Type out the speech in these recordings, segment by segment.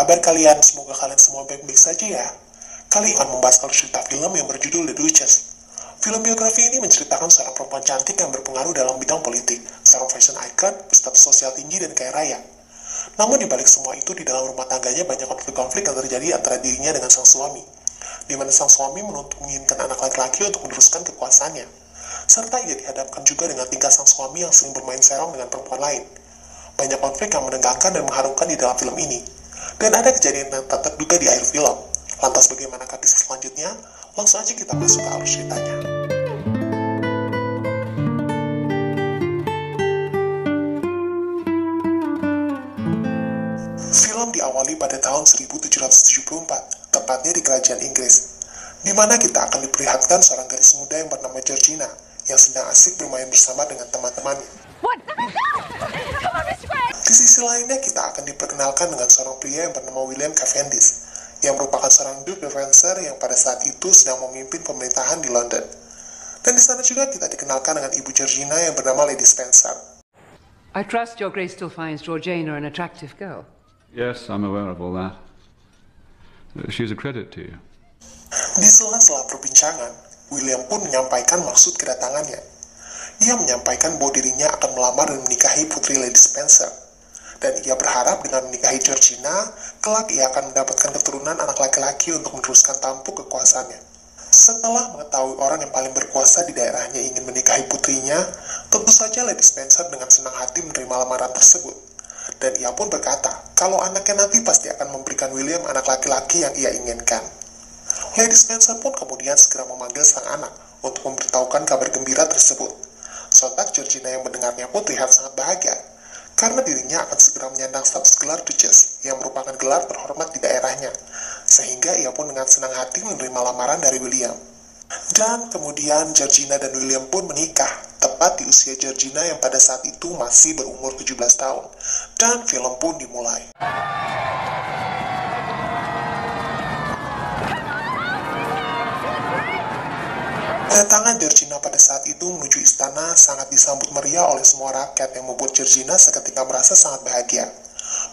kabar kalian? Semoga kalian semua baik-baik saja ya. Kali ini akan membahas alur cerita film yang berjudul The Duchess. Film biografi ini menceritakan seorang perempuan cantik yang berpengaruh dalam bidang politik, seorang fashion icon, berstatus sosial tinggi dan kaya raya. Namun di balik semua itu, di dalam rumah tangganya banyak konflik-konflik yang terjadi antara dirinya dengan sang suami, di mana sang suami menuntut menginginkan anak laki-laki untuk meneruskan kekuasaannya. Serta ia dihadapkan juga dengan tingkah sang suami yang sering bermain serong dengan perempuan lain. Banyak konflik yang menegangkan dan mengharukan di dalam film ini. Dan ada kejadian yang tak terduga di akhir film. Lantas bagaimana kisah selanjutnya? Langsung aja kita masuk ke alur ceritanya. Film diawali pada tahun 1774, tepatnya di kerajaan Inggris, di mana kita akan diperlihatkan seorang gadis muda yang bernama Georgina, yang sedang asik bermain bersama dengan teman-temannya. Di sisi lainnya, kita akan diperkenalkan dengan seorang pria yang bernama William Cavendish, yang merupakan seorang Duke of Windsor yang pada saat itu sedang memimpin pemerintahan di London. Dan di sana juga kita dikenalkan dengan ibu Georgina yang bernama Lady Spencer. I trust your Grace still finds Georgina an attractive girl. Yes, I'm aware of all that. She's a credit to you. Di sela-sela perbincangan, William pun menyampaikan maksud kedatangannya. Ia menyampaikan bahwa dirinya akan melamar dan menikahi putri Lady Spencer. Dan ia berharap dengan menikahi Georgina, kelak ia akan mendapatkan keturunan anak laki-laki untuk meneruskan tampuk kekuasaannya. Setelah mengetahui orang yang paling berkuasa di daerahnya ingin menikahi putrinya, tentu saja Lady Spencer dengan senang hati menerima lamaran tersebut. Dan ia pun berkata, kalau anaknya nanti pasti akan memberikan William anak laki-laki yang ia inginkan. Lady Spencer pun kemudian segera memanggil sang anak untuk memberitahukan kabar gembira tersebut. Sontak Georgina yang mendengarnya pun terlihat sangat bahagia, karena dirinya akan segera menyandang status gelar Duchess, yang merupakan gelar terhormat di daerahnya, sehingga ia pun dengan senang hati menerima lamaran dari William. Dan kemudian Georgina dan William pun menikah, tepat di usia Georgina yang pada saat itu masih berumur 17 tahun, dan film pun dimulai. Kedatangan Georgina pada saat itu menuju istana sangat disambut meriah oleh semua rakyat yang membuat Georgina seketika merasa sangat bahagia.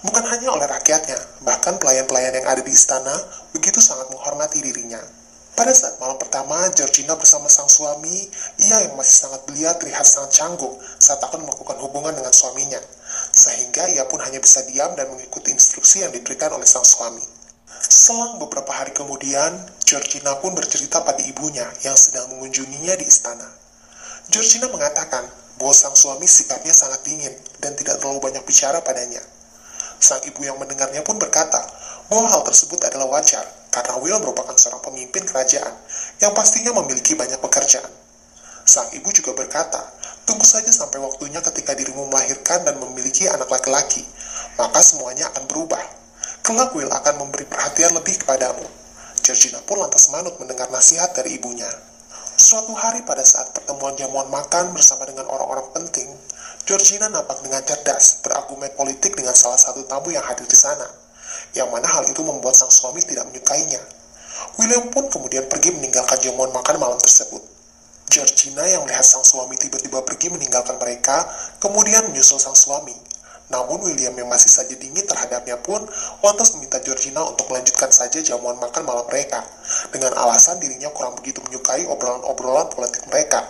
Bukan hanya oleh rakyatnya, bahkan pelayan-pelayan yang ada di istana begitu sangat menghormati dirinya. Pada saat malam pertama, Georgina bersama sang suami, ia yang masih sangat belia terlihat sangat canggung saat akan melakukan hubungan dengan suaminya, sehingga ia pun hanya bisa diam dan mengikuti instruksi yang diberikan oleh sang suami. Selang beberapa hari kemudian, Georgina pun bercerita pada ibunya yang sedang mengunjunginya di istana. Georgina mengatakan bahwa sang suami sikapnya sangat dingin dan tidak terlalu banyak bicara padanya. Sang ibu yang mendengarnya pun berkata bahwa hal tersebut adalah wajar karena Will merupakan seorang pemimpin kerajaan yang pastinya memiliki banyak pekerjaan. Sang ibu juga berkata, tunggu saja sampai waktunya ketika dirimu melahirkan dan memiliki anak laki-laki, maka semuanya akan berubah. Kelak Will akan memberi perhatian lebih kepadamu. Georgina pun lantas manut mendengar nasihat dari ibunya. Suatu hari pada saat pertemuan jamuan makan bersama dengan orang-orang penting, Georgina nampak dengan cerdas berargumen politik dengan salah satu tamu yang hadir di sana, yang mana hal itu membuat sang suami tidak menyukainya. William pun kemudian pergi meninggalkan jamuan makan malam tersebut. Georgina yang melihat sang suami tiba-tiba pergi meninggalkan mereka, kemudian menyusul sang suami. Namun William yang masih saja dingin terhadapnya pun lantas meminta Georgina untuk melanjutkan saja jamuan makan malam mereka, dengan alasan dirinya kurang begitu menyukai obrolan-obrolan politik mereka.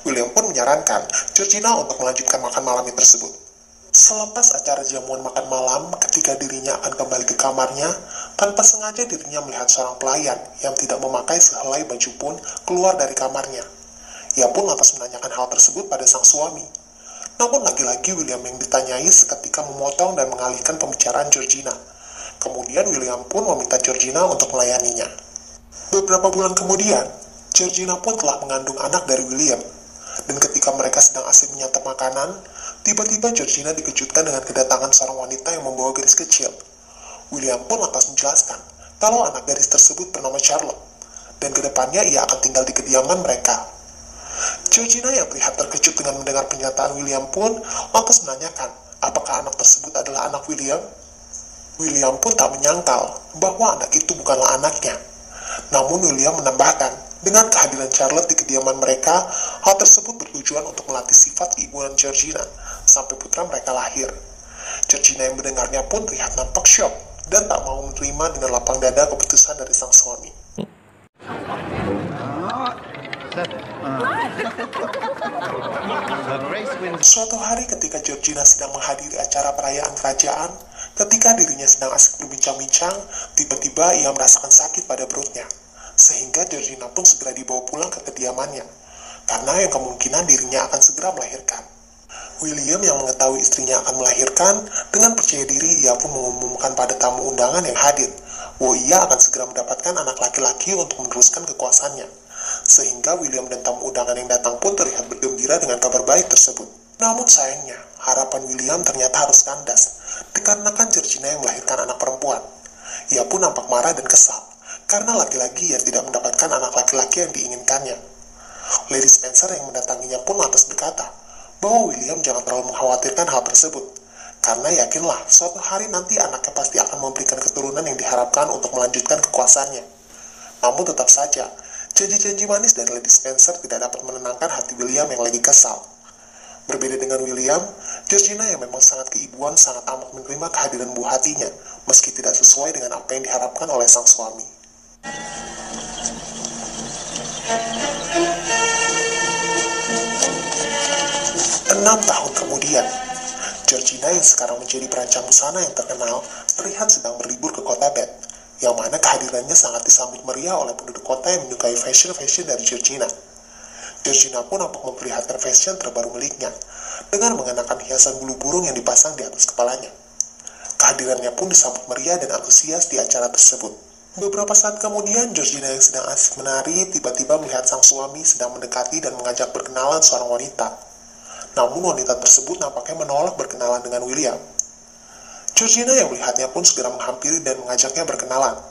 William pun menyarankan Georgina untuk melanjutkan makan malamnya tersebut. Selepas acara jamuan makan malam, ketika dirinya akan kembali ke kamarnya, tanpa sengaja dirinya melihat seorang pelayan yang tidak memakai sehelai baju pun keluar dari kamarnya. Ia pun lantas menanyakan hal tersebut pada sang suami. Namun lagi-lagi William yang ditanyai seketika memotong dan mengalihkan pembicaraan Georgina. Kemudian William pun meminta Georgina untuk melayaninya. Beberapa bulan kemudian, Georgina pun telah mengandung anak dari William. Dan ketika mereka sedang asik menyantap makanan, tiba-tiba Georgina dikejutkan dengan kedatangan seorang wanita yang membawa gadis kecil. William pun lantas menjelaskan kalau anak gadis tersebut bernama Charlotte, dan kedepannya ia akan tinggal di kediaman mereka. Georgina yang terlihat terkejut dengan mendengar pernyataan William pun lantas menanyakan apakah anak tersebut adalah anak William. William pun tak menyangkal bahwa anak itu bukanlah anaknya. Namun William menambahkan dengan kehadiran Charlotte di kediaman mereka, hal tersebut bertujuan untuk melatih sifat keibuan Georgina sampai putra mereka lahir. Georgina yang mendengarnya pun terlihat nampak syok dan tak mau menerima dengan lapang dada keputusan dari sang suami. Suatu hari ketika Georgina sedang menghadiri acara perayaan kerajaan, ketika dirinya sedang asik berbincang-bincang, tiba-tiba ia merasakan sakit pada perutnya. Sehingga Georgina pun segera dibawa pulang ke kediamannya, karena yang kemungkinan dirinya akan segera melahirkan. William yang mengetahui istrinya akan melahirkan, dengan percaya diri ia pun mengumumkan pada tamu undangan yang hadir, bahwa ia akan segera mendapatkan anak laki-laki untuk meneruskan kekuasaannya. Sehingga William dan tamu undangan yang datang pun terlihat bergembira dengan kabar baik tersebut. Namun sayangnya, harapan William ternyata harus kandas, dikarenakan Georgina yang melahirkan anak perempuan. Ia pun nampak marah dan kesal, karena lagi-lagi ia tidak mendapatkan anak laki-laki yang diinginkannya. Lady Spencer yang mendatanginya pun lantas berkata, bahwa William jangan terlalu mengkhawatirkan hal tersebut, karena yakinlah suatu hari nanti anaknya pasti akan memberikan keturunan yang diharapkan untuk melanjutkan kekuasaannya. Namun tetap saja, janji-janji manis dari Lady Spencer tidak dapat menenangkan hati William yang lagi kesal. Berbeda dengan William, Georgina yang memang sangat keibuan sangat amat menerima kehadiran buah hatinya, meski tidak sesuai dengan apa yang diharapkan oleh sang suami. 6 tahun kemudian, Georgina yang sekarang menjadi perancang busana yang terkenal terlihat sedang berlibur ke kota Bath, yang mana kehadirannya sangat disambut meriah oleh penduduk kota yang menyukai fashion dari Georgina. Georgina pun nampak memperlihatkan fashion terbaru miliknya, dengan mengenakan hiasan bulu burung yang dipasang di atas kepalanya. Kehadirannya pun disambut meriah dan antusias di acara tersebut. Beberapa saat kemudian, Georgina yang sedang asik menari tiba-tiba melihat sang suami sedang mendekati dan mengajak berkenalan seorang wanita. Namun wanita tersebut nampaknya menolak berkenalan dengan William. Georgina yang melihatnya pun segera menghampiri dan mengajaknya berkenalan.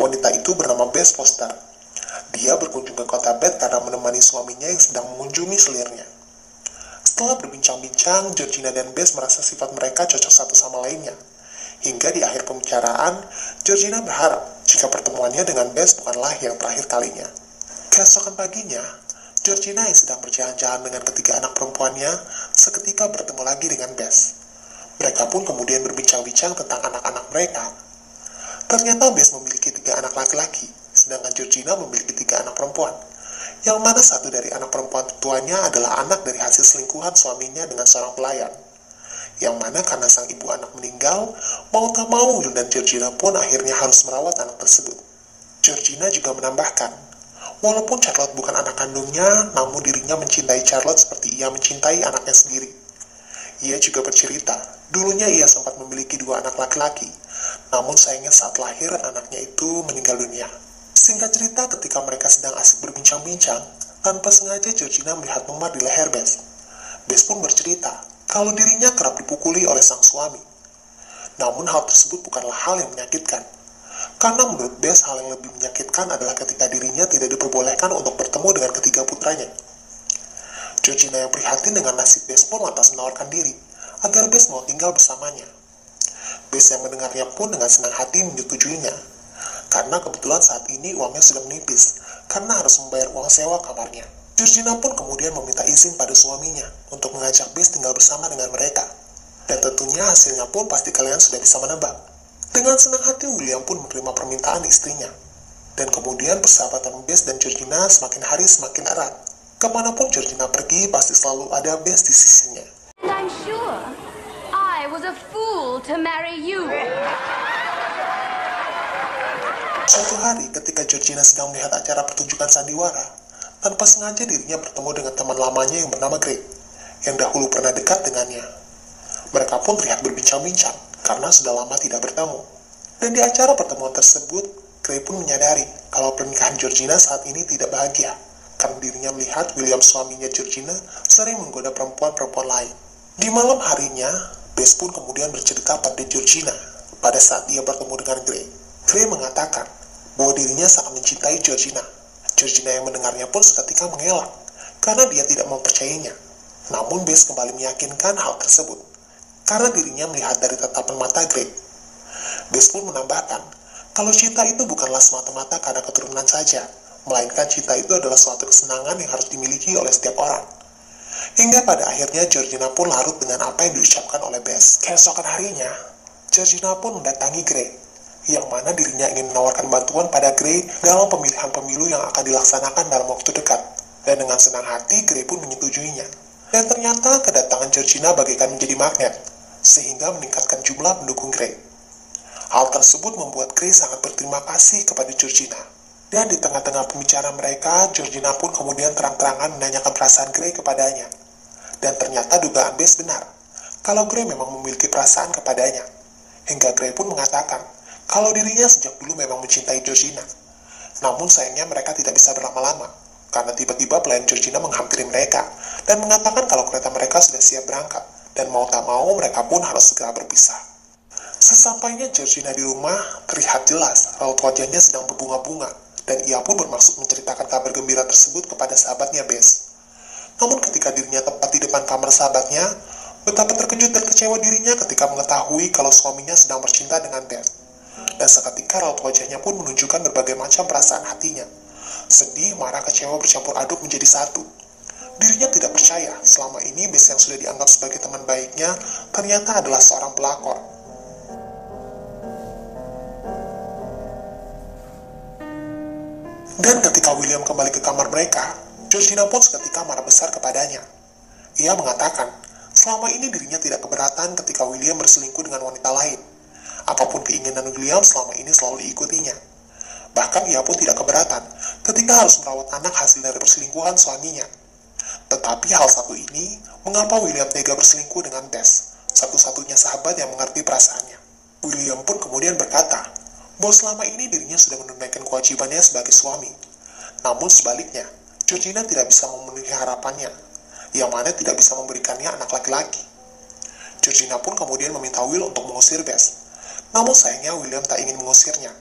Wanita itu bernama Bess Foster. Dia berkunjung ke kota Bath karena menemani suaminya yang sedang mengunjungi selirnya. Setelah berbincang-bincang, Georgina dan Bess merasa sifat mereka cocok satu sama lainnya. Hingga di akhir pembicaraan, Georgina berharap jika pertemuannya dengan Bess bukanlah yang terakhir kalinya. Keesokan paginya, Georgina yang sedang berjalan-jalan dengan ketiga anak perempuannya seketika bertemu lagi dengan Bess. Mereka pun kemudian berbincang-bincang tentang anak-anak mereka. Ternyata Bess memiliki 3 anak laki-laki, sedangkan Georgina memiliki 3 anak perempuan, yang mana satu dari anak perempuan tuanya adalah anak dari hasil selingkuhan suaminya dengan seorang pelayan. Yang mana karena sang ibu anak meninggal, mau tak mau Will dan Georgina pun akhirnya harus merawat anak tersebut. Georgina juga menambahkan, walaupun Charlotte bukan anak kandungnya, namun dirinya mencintai Charlotte seperti ia mencintai anaknya sendiri. Ia juga bercerita, dulunya ia sempat memiliki 2 anak laki-laki, namun sayangnya saat lahir anaknya itu meninggal dunia. Singkat cerita, ketika mereka sedang asik berbincang-bincang, tanpa sengaja Georgina melihat memar di leher Bess. Bess pun bercerita, kalau dirinya kerap dipukuli oleh sang suami. Namun hal tersebut bukanlah hal yang menyakitkan. Karena menurut Bess, hal yang lebih menyakitkan adalah ketika dirinya tidak diperbolehkan untuk bertemu dengan ketiga putranya. Georgina yang prihatin dengan nasib Bess pun lantas menawarkan diri, agar Bess mau tinggal bersamanya. Bess yang mendengarnya pun dengan senang hati menyetujuinya, karena kebetulan saat ini uangnya sudah menipis, karena harus membayar uang sewa kamarnya. Georgina pun kemudian meminta izin pada suaminya untuk mengajak Bess tinggal bersama dengan mereka. Dan tentunya hasilnya pun pasti kalian sudah bisa menebak. Dengan senang hati William pun menerima permintaan istrinya. Dan kemudian persahabatan Bess dan Georgina semakin hari semakin erat. Kemanapun Georgina pergi, pasti selalu ada Bess di sisinya. And I'm sure I was a fool to marry you. Suatu hari ketika Georgina sedang melihat acara pertunjukan sandiwara, tanpa sengaja dirinya bertemu dengan teman lamanya yang bernama Greg, yang dahulu pernah dekat dengannya. Mereka pun terlihat berbincang-bincang, karena sudah lama tidak bertemu. Dan di acara pertemuan tersebut, Greg pun menyadari kalau pernikahan Georgina saat ini tidak bahagia, karena dirinya melihat William suaminya Georgina sering menggoda perempuan-perempuan lain. Di malam harinya, Bess pun kemudian bercerita pada Georgina pada saat dia bertemu dengan Greg. Greg mengatakan bahwa dirinya sangat mencintai Georgina. Georgina yang mendengarnya pun seketika mengelak, karena dia tidak mempercayainya. Namun Bess kembali meyakinkan hal tersebut, karena dirinya melihat dari tatapan mata Greg. Bess pun menambahkan, kalau cinta itu bukanlah semata-mata karena keturunan saja, melainkan cinta itu adalah suatu kesenangan yang harus dimiliki oleh setiap orang. Hingga pada akhirnya Georgina pun larut dengan apa yang diucapkan oleh Bess. Keesokan harinya, Georgina pun mendatangi Grey, yang mana dirinya ingin menawarkan bantuan pada Grey dalam pemilihan pemilu yang akan dilaksanakan dalam waktu dekat. Dan dengan senang hati, Grey pun menyetujuinya. Dan ternyata kedatangan Georgina bagaikan menjadi magnet, sehingga meningkatkan jumlah pendukung Grey. Hal tersebut membuat Grey sangat berterima kasih kepada Georgina. Dan di tengah-tengah pembicaraan mereka, Georgina pun kemudian terang-terangan menanyakan perasaan Grey kepadanya. Dan ternyata dugaan Bess benar, kalau Grey memang memiliki perasaan kepadanya. Hingga Grey pun mengatakan, kalau dirinya sejak dulu memang mencintai Georgina. Namun sayangnya mereka tidak bisa berlama-lama, karena tiba-tiba pelayan Georgina menghampiri mereka, dan mengatakan kalau kereta mereka sudah siap berangkat, dan mau tak mau mereka pun harus segera berpisah. Sesampainya Georgina di rumah, terlihat jelas raut wajahnya sedang berbunga-bunga, dan ia pun bermaksud menceritakan kabar gembira tersebut kepada sahabatnya Bess. Namun ketika dirinya tepat di depan kamar sahabatnya, betapa terkejut dan kecewa dirinya ketika mengetahui kalau suaminya sedang bercinta dengan Bess. Dan seketika raut wajahnya pun menunjukkan berbagai macam perasaan hatinya. Sedih, marah, kecewa bercampur aduk menjadi satu. Dirinya tidak percaya selama ini Bess yang sudah dianggap sebagai teman baiknya ternyata adalah seorang pelakor. Dan ketika William kembali ke kamar mereka, Georgina pun seketika marah besar kepadanya. Ia mengatakan, selama ini dirinya tidak keberatan ketika William berselingkuh dengan wanita lain. Apapun keinginan William selama ini selalu diikutinya. Bahkan ia pun tidak keberatan ketika harus merawat anak hasil dari perselingkuhan suaminya. Tetapi hal satu ini, mengapa William tega berselingkuh dengan Bess, satu-satunya sahabat yang mengerti perasaannya. William pun kemudian berkata, bahwa selama ini dirinya sudah menunaikan kewajibannya sebagai suami. Namun sebaliknya, Georgina tidak bisa memenuhi harapannya, yang mana tidak bisa memberikannya anak laki-laki. Georgina pun kemudian meminta Will untuk mengusir Bess. Namun sayangnya William tak ingin mengusirnya.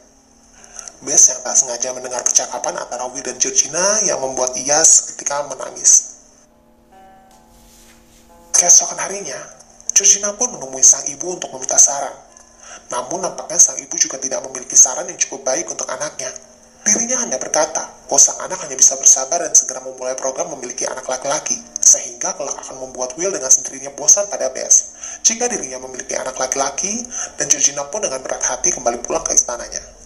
Bess yang tak sengaja mendengar percakapan antara Will dan Georgina yang membuat ia seketika menangis. Keesokan harinya, Georgina pun menemui sang ibu untuk meminta saran. Namun nampaknya sang ibu juga tidak memiliki saran yang cukup baik untuk anaknya. Dirinya hanya berkata bahwa sang anak hanya bisa bersabar dan segera memulai program memiliki anak laki-laki, sehingga kelak akan membuat Will dengan sendirinya bosan pada Bess jika dirinya memiliki anak laki-laki, dan Georgina pun dengan berat hati kembali pulang ke istananya.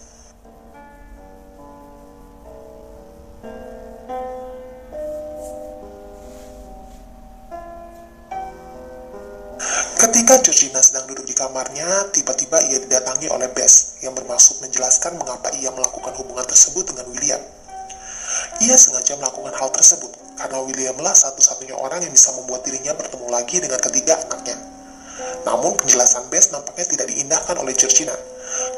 Ketika Georgina sedang duduk di kamarnya, tiba-tiba ia didatangi oleh Bess yang bermaksud menjelaskan mengapa ia melakukan hubungan tersebut dengan William. Ia sengaja melakukan hal tersebut karena Williamlah satu-satunya orang yang bisa membuat dirinya bertemu lagi dengan ketiga anaknya. Namun penjelasan Bess nampaknya tidak diindahkan oleh Georgina,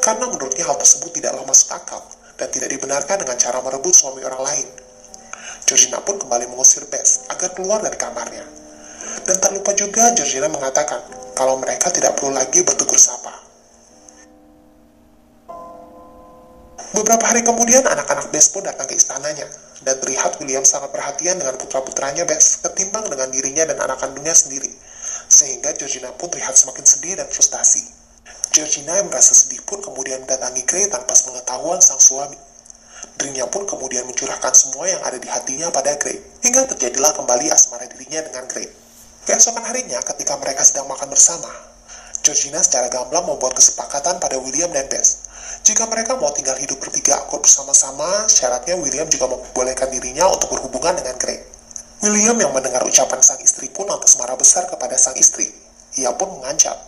karena menurutnya hal tersebut tidaklah masuk akal dan tidak dibenarkan dengan cara merebut suami orang lain. Georgina pun kembali mengusir Bess agar keluar dari kamarnya. Dan tak lupa juga Georgina mengatakan kalau mereka tidak perlu lagi bertegur sapa. Beberapa hari kemudian anak-anak Bess pun datang ke istananya, dan terlihat William sangat perhatian dengan putra-putranya Bess ketimbang dengan dirinya dan anak kandungnya sendiri, sehingga Georgina pun terlihat semakin sedih dan frustasi. Georgina yang merasa sedih pun kemudian mendatangi Grey tanpa sepengetahuan sang suami. Dirinya pun kemudian mencurahkan semua yang ada di hatinya pada Grey, hingga terjadilah kembali asmara dirinya dengan Grey. Keesokan harinya ketika mereka sedang makan bersama, Georgina secara gamblang membuat kesepakatan pada William dan Bess. Jika mereka mau tinggal hidup bertiga akur bersama-sama, syaratnya William juga membolehkan dirinya untuk berhubungan dengan Grey. William yang mendengar ucapan sang istri pun lantas marah besar kepada sang istri. Ia pun mengancam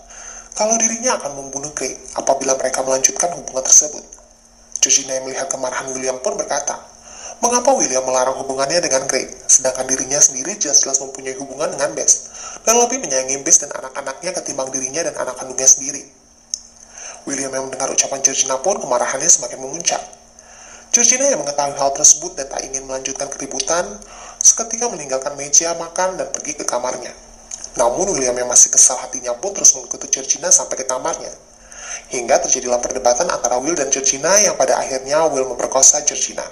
kalau dirinya akan membunuh Grey apabila mereka melanjutkan hubungan tersebut. Georgina yang melihat kemarahan William pun berkata, mengapa William melarang hubungannya dengan Grey, sedangkan dirinya sendiri jelas-jelas mempunyai hubungan dengan Bess, dan lebih menyayangi Bess dan anak-anaknya ketimbang dirinya dan anak kandungnya sendiri. William yang mendengar ucapan Georgina pun kemarahannya semakin memuncak. Georgina yang mengetahui hal tersebut dan tak ingin melanjutkan keributan, seketika meninggalkan meja makan dan pergi ke kamarnya. Namun William yang masih kesal hatinya pun terus mengikuti Georgina sampai ke kamarnya. Hingga terjadilah perdebatan antara Will dan Georgina yang pada akhirnya Will memperkosa Georgina.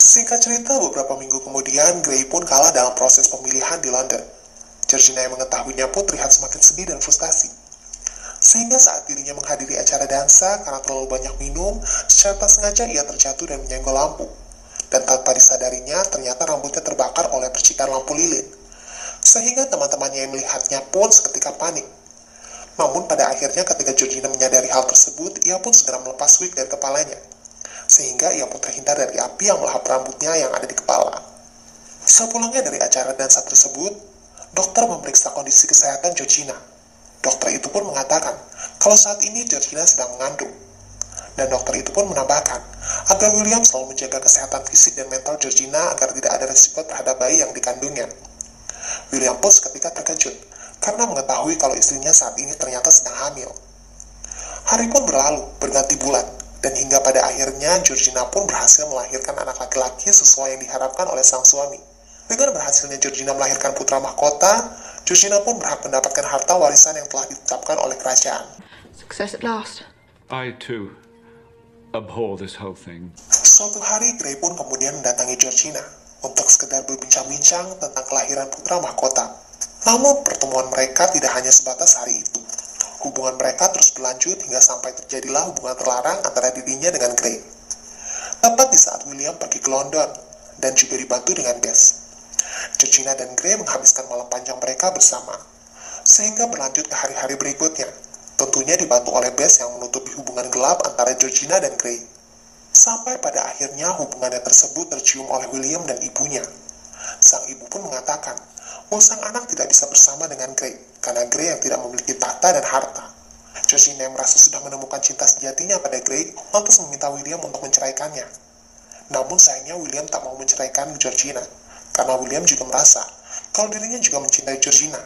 Singkat cerita, beberapa minggu kemudian, Grey pun kalah dalam proses pemilihan di London. Georgina yang mengetahuinya pun terlihat semakin sedih dan frustasi. Sehingga saat dirinya menghadiri acara dansa karena terlalu banyak minum, secara tak sengaja ia terjatuh dan menyenggol lampu. Dan tanpa disadarinya, ternyata rambutnya terbakar oleh percikan lampu lilin. Sehingga teman-temannya yang melihatnya pun seketika panik. Namun pada akhirnya ketika Georgina menyadari hal tersebut, ia pun segera melepas wig dari kepalanya. Sehingga ia pun terhindar dari api yang melahap rambutnya yang ada di kepala. Sepulangnya dari acara dansa tersebut, dokter memeriksa kondisi kesehatan Georgina. Dokter itu pun mengatakan kalau saat ini Georgina sedang mengandung. Dan dokter itu pun menambahkan agar William selalu menjaga kesehatan fisik dan mental Georgina agar tidak ada resiko terhadap bayi yang dikandungnya. William pun seketika terkejut karena mengetahui kalau istrinya saat ini ternyata sedang hamil. Hari pun berlalu, berganti bulan, dan hingga pada akhirnya Georgina pun berhasil melahirkan anak laki-laki sesuai yang diharapkan oleh sang suami. Dengan berhasilnya Georgina melahirkan putra mahkota, Georgina pun berhak mendapatkan harta warisan yang telah ditetapkan oleh kerajaan. Success at last. I too abhor this whole thing. Suatu hari, Grey pun kemudian mendatangi Georgina untuk sekedar berbincang-bincang tentang kelahiran putra mahkota. Namun, pertemuan mereka tidak hanya sebatas hari itu. Hubungan mereka terus berlanjut hingga sampai terjadilah hubungan terlarang antara dirinya dengan Grey. Tepat di saat William pergi ke London, dan juga dibantu dengan Bess. Georgina dan Grey menghabiskan malam panjang mereka bersama, sehingga berlanjut ke hari-hari berikutnya. Tentunya dibantu oleh Bess yang menutupi hubungan gelap antara Georgina dan Grey. Sampai pada akhirnya hubungannya tersebut tercium oleh William dan ibunya. Sang ibu pun mengatakan bahwa sang anak tidak bisa bersama dengan Grey, karena Grey yang tidak memiliki tahta dan harta. Georgina yang merasa sudah menemukan cinta sejatinya pada Grey, lantas meminta William untuk menceraikannya. Namun sayangnya William tak mau menceraikan Georgina, karena William juga merasa kalau dirinya juga mencintai Georgina.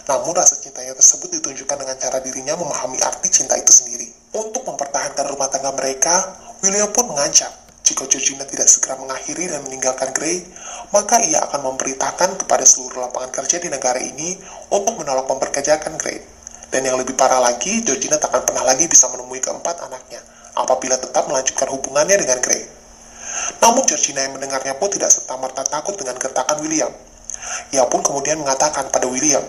Namun rasa cintanya tersebut ditunjukkan dengan cara dirinya memahami arti cinta itu sendiri. Untuk mempertahankan rumah tangga mereka, William pun mengancam jika Georgina tidak segera mengakhiri dan meninggalkan Grey, maka ia akan memerintahkan kepada seluruh lapangan kerja di negara ini untuk menolak memperkerjakan Grey. Dan yang lebih parah lagi, Georgina tak akan pernah lagi bisa menemui keempat anaknya apabila tetap melanjutkan hubungannya dengan Grey. Namun Georgina yang mendengarnya pun tidak serta-merta takut dengan gertakan William. Ia pun kemudian mengatakan pada William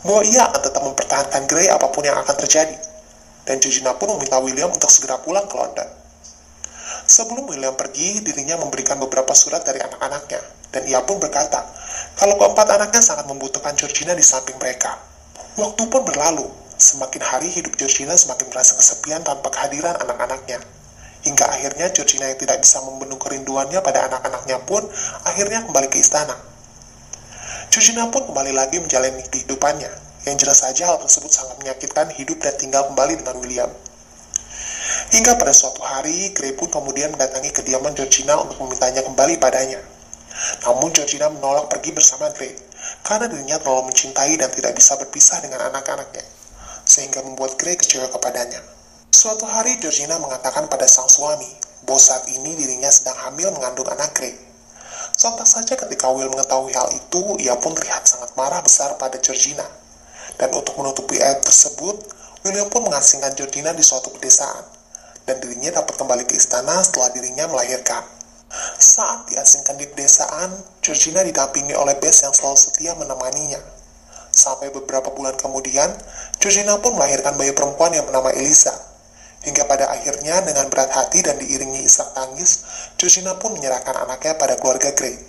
bahwa ia akan tetap mempertahankan Grey apapun yang akan terjadi. Dan Georgina pun meminta William untuk segera pulang ke London. Sebelum William pergi, dirinya memberikan beberapa surat dari anak-anaknya. Dan ia pun berkata kalau keempat anaknya sangat membutuhkan Georgina di samping mereka. Waktu pun berlalu, semakin hari hidup Georgina semakin merasa kesepian tanpa kehadiran anak-anaknya. Hingga akhirnya Georgina yang tidak bisa membendung kerinduannya pada anak-anaknya pun akhirnya kembali ke istana. Georgina pun kembali lagi menjalani kehidupannya, yang jelas saja hal tersebut sangat menyakitkan hidup dan tinggal kembali dengan William. Hingga pada suatu hari, Grey pun kemudian mendatangi kediaman Georgina untuk memintanya kembali padanya. Namun Georgina menolak pergi bersama Grey, karena dirinya terlalu mencintai dan tidak bisa berpisah dengan anak-anaknya, sehingga membuat Grey kecewa kepadanya. Suatu hari Georgina mengatakan pada sang suami bahwa saat ini dirinya sedang hamil mengandung anak Grey. Sontak saja ketika Will mengetahui hal itu, ia pun terlihat sangat marah besar pada Georgina. Dan untuk menutupi aib tersebut, William pun mengasingkan Georgina di suatu pedesaan, dan dirinya dapat kembali ke istana setelah dirinya melahirkan. Saat diasingkan di pedesaan, Georgina didampingi oleh Bess yang selalu setia menemaninya. Sampai beberapa bulan kemudian, Georgina pun melahirkan bayi perempuan yang bernama Eliza. Hingga pada akhirnya dengan berat hati dan diiringi isak tangis, Georgina pun menyerahkan anaknya pada keluarga Grey.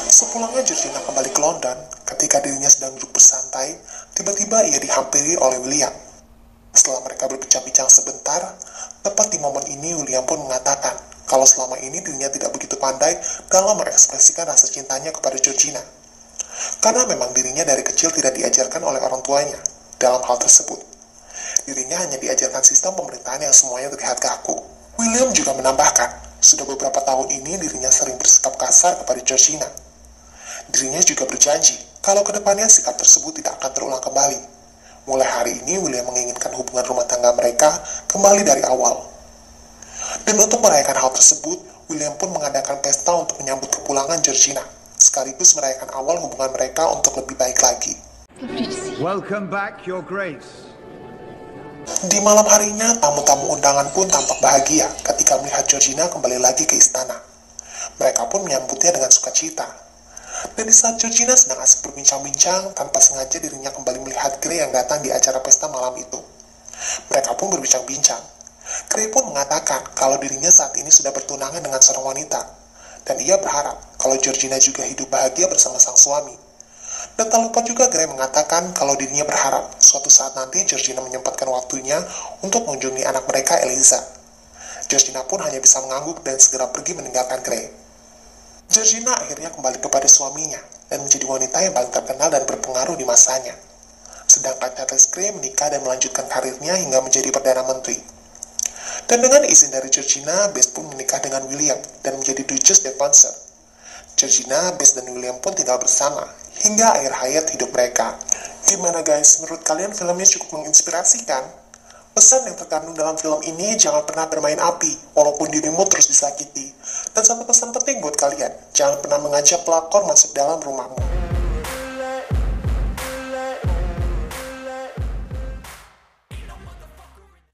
Sepulangnya Georgina kembali ke London, ketika dirinya sedang duduk bersantai, tiba-tiba ia dihampiri oleh William. Setelah mereka berbincang-bincang sebentar, tepat di momen ini William pun mengatakan kalau selama ini dirinya tidak begitu pandai dalam mengekspresikan rasa cintanya kepada Georgina. Karena memang dirinya dari kecil tidak diajarkan oleh orang tuanya dalam hal tersebut. Dirinya hanya diajarkan sistem pemerintahan yang semuanya terlihat kaku. William juga menambahkan, sudah beberapa tahun ini dirinya sering bersikap kasar kepada Georgina. Dirinya juga berjanji kalau kedepannya sikap tersebut tidak akan terulang kembali. Mulai hari ini, William menginginkan hubungan rumah tangga mereka kembali dari awal. Dan untuk merayakan hal tersebut, William pun mengadakan pesta untuk menyambut kepulangan Georgina, sekaligus merayakan awal hubungan mereka untuk lebih baik lagi. Welcome back, Your Grace. Di malam harinya, tamu-tamu undangan pun tampak bahagia ketika melihat Georgina kembali lagi ke istana. Mereka pun menyambutnya dengan sukacita. Dan di saat Georgina sedang asik berbincang-bincang, tanpa sengaja dirinya kembali melihat Grey yang datang di acara pesta malam itu. Mereka pun berbincang-bincang. Grey pun mengatakan kalau dirinya saat ini sudah bertunangan dengan seorang wanita, dan ia berharap kalau Georgina juga hidup bahagia bersama sang suami. Dan tak lupa juga Grey mengatakan kalau dirinya berharap suatu saat nanti Georgina menyempatkan waktunya untuk mengunjungi anak mereka Eliza. Georgina pun hanya bisa mengangguk dan segera pergi meninggalkan Grey. Georgina akhirnya kembali kepada suaminya dan menjadi wanita yang paling terkenal dan berpengaruh di masanya. Sedangkan Charles Grey menikah dan melanjutkan karirnya hingga menjadi Perdana Menteri. Dan dengan izin dari Georgina, Bess pun menikah dengan William dan menjadi Duchess Devonshire. Georgina, Bess, dan William pun tinggal bersama hingga akhir hayat hidup mereka. Gimana guys, menurut kalian filmnya cukup menginspirasi kan? Pesan yang terkandung dalam film ini, jangan pernah bermain api, walaupun dirimu terus disakiti. Dan satu pesan penting buat kalian, jangan pernah mengajak pelakor masuk dalam rumahmu.